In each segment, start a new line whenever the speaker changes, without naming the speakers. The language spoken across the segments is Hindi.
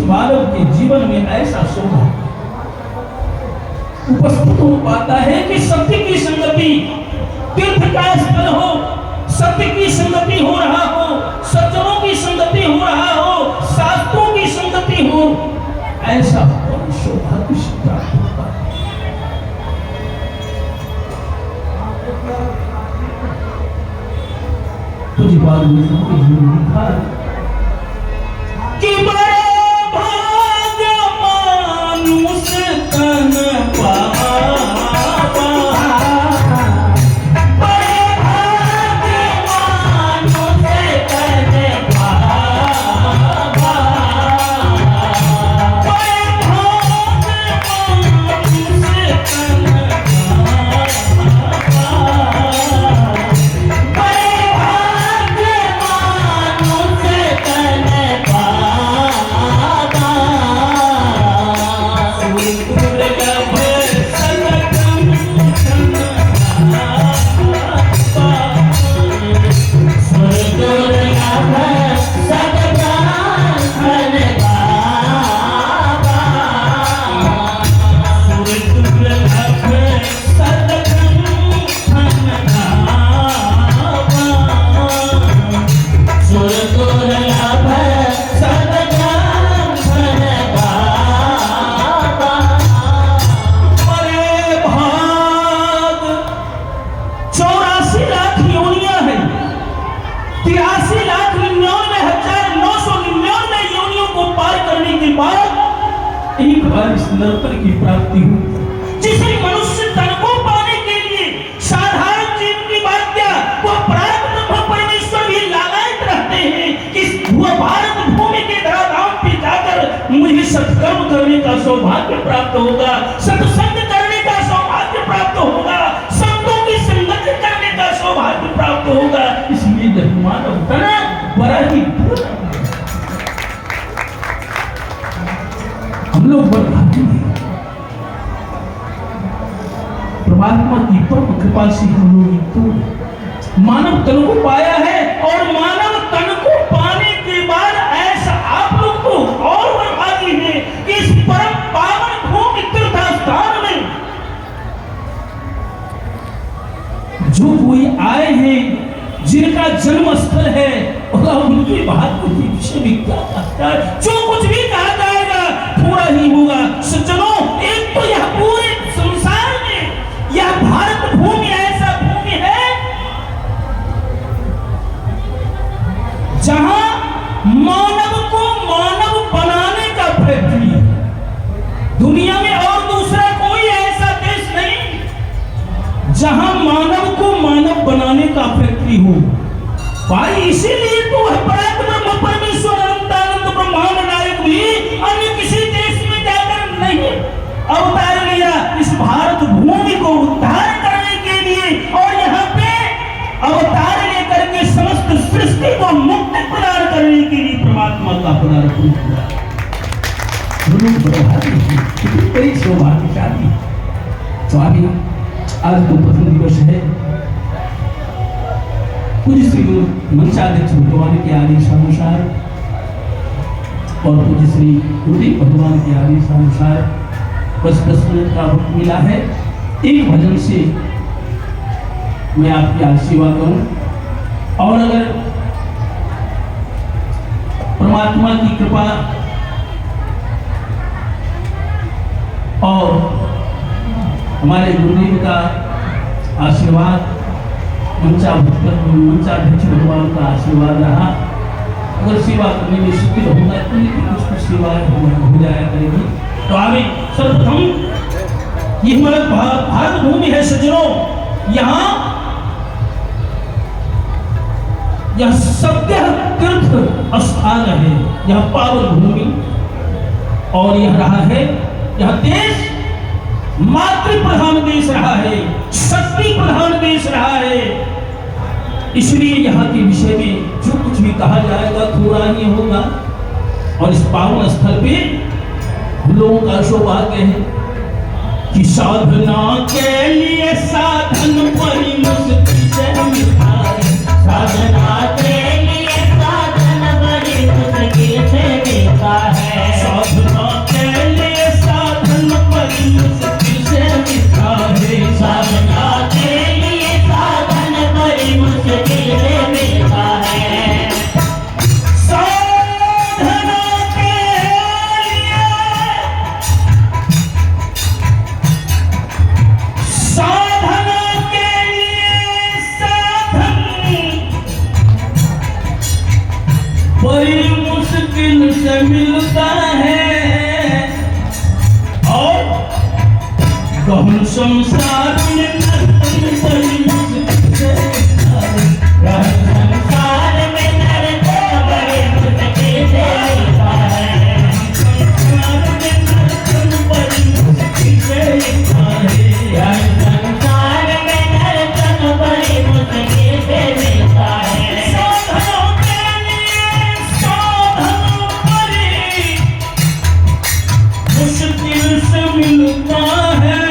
मानव के जीवन में ऐसा सौभाग्य उपस्थित हो पाता है कि सत्य की संगति, तीर्थ का स्थल हो, सत्य की संगति हो रहा हो, सज्जनों की संगति हो रहा हो, शास्त्रों की संगति हो, ऐसा सौभाग्य से प्राप्त होता है। कुछ बात लिखा कि बड़ा भाग्य मानुष तन नरपति की प्राप्ति हो। जिसे मनुष्य तन को पाने के लिए साधारण जीवन की बात क्या, वो प्राप्त ब्रह्म परमेश्वर भी लालायित रहते हैं कि वो भारत भूमि के धराधाम पे जाकर मुझे सत्कर्म करने का सौभाग्य प्राप्त होगा, सत्संग करने का सौभाग्य प्राप्त होगा, संतों की संगति करने का सौभाग्य प्राप्त होगा। इसलिए जब मानव तन बड़ा ही हम लोग बर्बादी हैं। परमात्मा की परम कृपा से हम लोग तो मानव तन को पाया है, और मानव तन को पाने के बाद ऐसा आप लोग को और बर्बादी है कि इस परम पावन भूमि तीर्थ स्थान में जो कोई आए हैं, जिनका जन्म स्थल है, उनकी बात को विषय में क्या कहता है, जो कुछ भी कहा जाएगा पूरा ही होगा। सज्जनों, एक तो यह पूरे संसार में यह भारत भूमि ऐसा भूमि है जहां मानव को मानव बनाने का फैक्ट्री है। दुनिया में और दूसरा कोई ऐसा देश नहीं जहां मानव को मानव बनाने का फैक्ट्री हो। भाई इसीलिए तो ब्रह्म परमेश्वर अनंतानंद ब्रह्मांड नायक भी अन्य किसी देश में जाकर नहीं अवतार लिया, इस भारत भूमि को उद्धार करने के लिए, और यहाँ पे अवतार लेकर के समस्त सृष्टि को मुक्ति प्रदान करने के लिए परमात्मा का पदार्पण किया। बड़ी सौभाग्यशाली। स्वामी आज तो प्रथम दिवस है, पूज्य श्री मंचाध्यक्ष भगवान के आदेशानुसार और पूज्य श्री गुरुदेव भगवान के आदेशानुसार बस 10 मिनट का वक्त मिला है। एक भजन से मैं आपकी आज सेवा करूं, और अगर परमात्मा की कृपा और हमारे गुरुदेव का आशीर्वाद, मंचाध्यक्ष भगवान का आशीर्वाद रहा, अगर सेवा करने में शिथिल होगा तो कुछ सेवा हो जाया करेगी। तो आगे सर्वप्रथम ये हमारा भारत भूमि है सज्जनों, यहाँ यह सत्य तीर्थ स्थान है, यह पावन भूमि, और यह रहा है, यह देश मातृ प्रधान देश रहा है, शक्ति प्रधान देश रहा है। इसलिए यहाँ के विषय में जो कुछ भी कहा जाएगा थोड़ा ही होगा, और इस पावन स्थल पे हम लोगों का सौभाग्य है कि साधना के लिए साधन बड़ी मुश्किल से मिलता है, साधना के लिए साधन बड़ी मुश्किल से मिलता है। मुश्किल से मिलता है और गहन संसार में नर्तन बड़ी मुश्किल से मिलता है। गहन संसार में नर्तन बड़ी मुश्किल से मिलता है। संसार में नर्तन बड़ी मुश्किल से मिलता है। गहन संसार में नर्तन बड़ी मुश्किल से मिलता है। साधनों के लिए साधन बड़ी मुश्किल से मिलता है।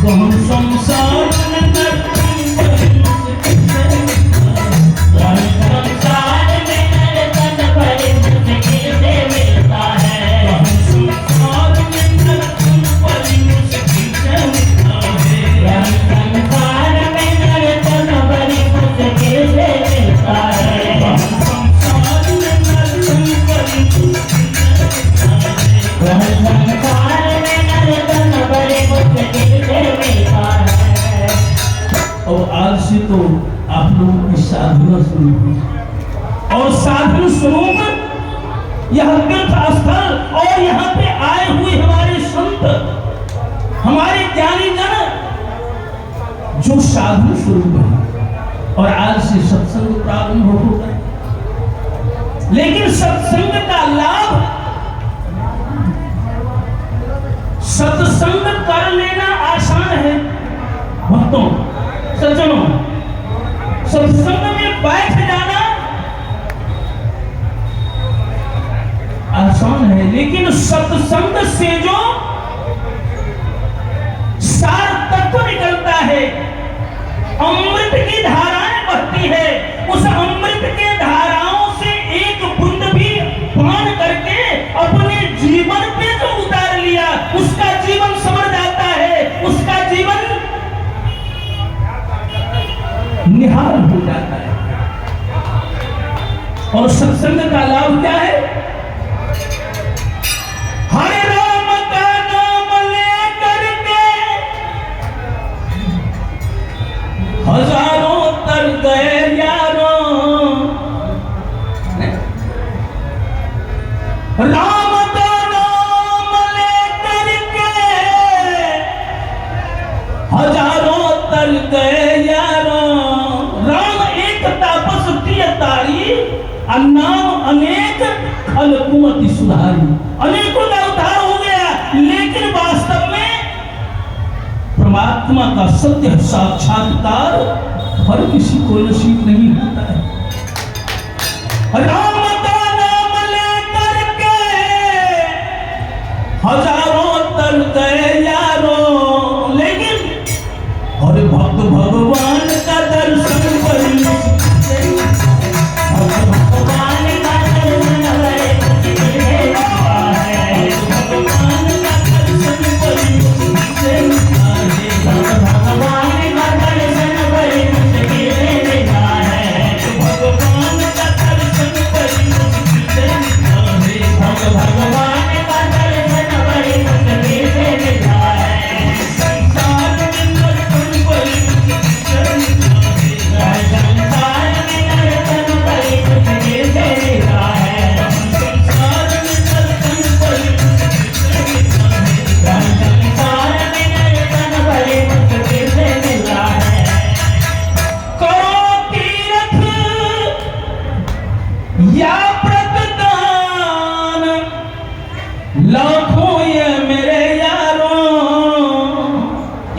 गहन संसार में नर्तन बड़ी मुश्किल से मिलता है। गहन संसार में नर्तन बड़ी मुश्किल से मिलता है। गहन संसार में नर्तन बड़ी मुश्किल से मिलता है। गहन संसार में नर्तन बड़ी मुश्किल से मिलता है। गहन संसार में नर्तन बड़ी मुश्किल से मिलता है। गहन संसार में नर्तन बड़ी मुश्किल से मिलता है। और आज से तो आप लोगों की साधना शुरू हुई और साधन स्वरूप यह तीर्थ स्थल और यहाँ पे आए हुए हमारे संत, हमारे ज्ञानी जन जो साधन स्वरूप है और आज से सत्संग प्रारंभ हो गए। लेकिन सत्संग का लाभ, सत्संग कर लेना आसान है भक्तों, सज्जनों। सत्संग में बैठ जाना आसान है, लेकिन सत्संग से जो सार तत्व निकलता है, अमृत की धाराएं बहती है, उस अमृत के धाराओं से एक बूंद भी पान करके अपने जीवन पे जो उतार लिया, उसका जीवन समझ जाता है, उसका जीवन निहाल हो जाता है। और सत्संग का लाभ क्या है? हरे राम का नाम लेकर के हजारों तर गए यारों। राम का नाम लेकर के हजारों तर गए यारों। राम एक तापस प्रिय तारी, नाम अनेक खल कुमति सुधारी। अनेकों का उद्धार हो गया, लेकिन वास्तव में परमात्मा का सत्य साक्षात्कार हर किसी को नसीब नहीं होता है। राम का नाम लेकर के हजारों तर गए यारों, लेकिन और भक्त भगवान का दर्शन बड़ी मुश्किल से, भगवान का दर्शन बड़ी मुश्किल से मिलता है। भगवान का दर्शन बड़ी मुश्किल से मिलता है। भगवान का दर्शन बड़ी मुश्किल से मिलता है। भगवान का दर्शन बड़ी मुश्किल से मिलता है। भगवान का दर्शन बड़ी मुश्किल से मिलता है। संसार में नर्तन बड़ी मुश्किल से मिलता है। संसार में नर्तन बड़ी मुश्किल से मिलता है। संसार में नर्तन बड़ी मुश्किल से मिलता है। संसार में नर्तन बड़ी मुश्किल से मिलता है। करो तीर्थ या व्रतदान, लाखों ये मेरे यारों।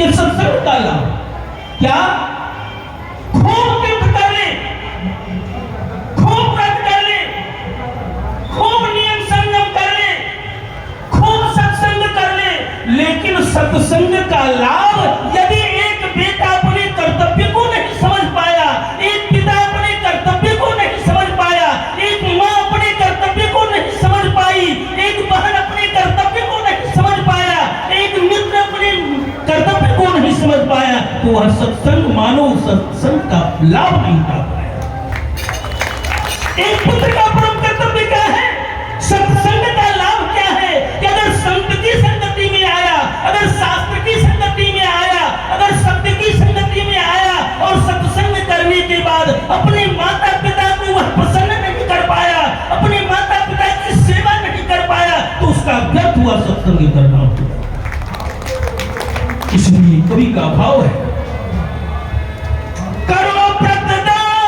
ये सत्संग का लाभ क्या? खूब तीर्थ कर ले, खूब व्रत कर ले, खूब नियम संयम कर ले, खूब सत्संग कर ले, लेकिन सत्संग का लाभ यदि एक बेटा अपने कर्तव्य को नहीं समझ पाया, एक पिता अपने कर्तव्य को नहीं समझ पाया, एक माँ अपने कर्तव्य को नहीं समझ पाई, एक बहन अपने कर्तव्य को नहीं समझ पाया, एक मित्र अपने कर्तव्य को नहीं समझ पाया, तो वह सत्संग मानो सत्संग का लाभ नहीं पा पाया। एक पुत्र का परम कर्तव्य क्या है? सत्संग का लाभ क्या है? कि अगर संत की संगति में आया, अगर शास्त्र की संगति में आया, अगर सत्य की संगति में आया और सत्संग करने के बाद अपने माता पिता को वह प्रसन्न कवि का भाव है, करो प्रतिदान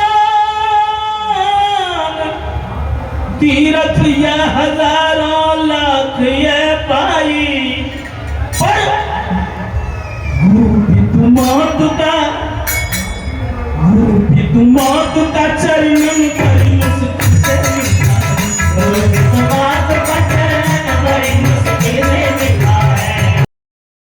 तीर्थ यह हजारों लाख ये पाई, पर गुरु भी तुम मौत का चरणन